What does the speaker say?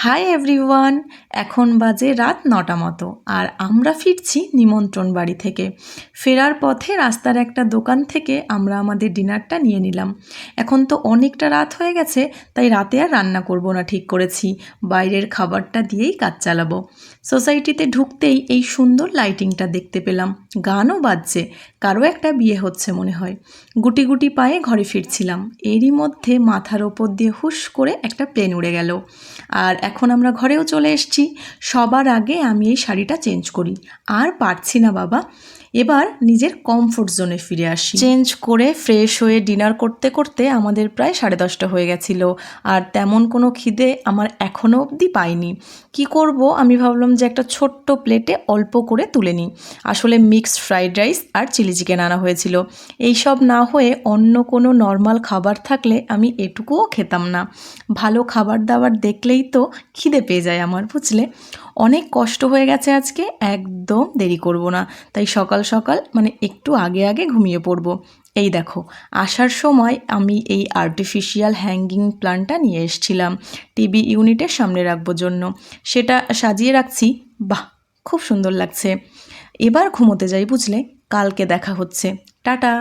Hi everyone, এখন বাজে রাত ৯টা মতো আর আমরা ফিরছি নিমন্ত্রণ বাড়ি থেকে। ফেরার পথে রাস্তার একটা দোকান থেকে আমরা আমাদের ডিনারটা নিয়ে নিলাম। এখন তো অনেকটা রাত হয়ে গেছে, তাই রাতে আর রান্না করব না ঠিক করেছি, বাইরের খাবারটা দিয়েই কাজ চালাবো। সোসাইটিতে ঢুকতেই এই সুন্দর লাইটিংটা দেখতে পেলাম, গানও বাজছে, কারো একটা বিয়ে হচ্ছে মনে হয়। গুটি গুটি পায়ে ঘরে ফিরছিলাম, এরই মধ্যে মাথার ওপর দিয়ে হুশ করে একটা প্লেন উড়ে গেল। আর এখন আমরা ঘরেও চলে এসেছি। সবার আগে আমি এই শাড়িটা চেঞ্জ করি, আর পারছি না বাবা, এবার নিজের কমফোর্ট জোনে ফিরে আসি। চেঞ্জ করে ফ্রেশ হয়ে ডিনার করতে করতে আমাদের প্রায় 10:30 হয়ে গেছিলো, আর তেমন কোনো খিদে আমার এখনও অবধি পাইনি। কি করব, আমি ভাবলাম যে একটা ছোট্ট প্লেটে অল্প করে তুলে নিই। আসলে মিক্সড ফ্রাইড রাইস আর চিলি চিকেন আনা হয়েছিল। এইসব না হয়ে অন্য কোনো নর্মাল খাবার থাকলে আমি এটুকুও খেতাম না। ভালো খাবার দাবার দেখলেই তো খিদে পেয়ে যায় আমার, বুঝলে। অনেক কষ্ট হয়ে গেছে আজকে, একদম দেরি করব না, তাই সকাল সকাল মানে একটু আগে আগে ঘুমিয়ে পড়ব। এই দেখো, আসার সময় আমি এই আর্টিফিশিয়াল হ্যাঙ্গিং প্ল্যান্টটা নিয়ে এসেছিলাম টিভি ইউনিটের সামনে রাখবার জন্য। সেটা সাজিয়ে রাখছি। বাহ, খুব সুন্দর লাগছে। এবার ঘুমোতে যাই, বুঝলে। কালকে দেখা হচ্ছে। টাটা।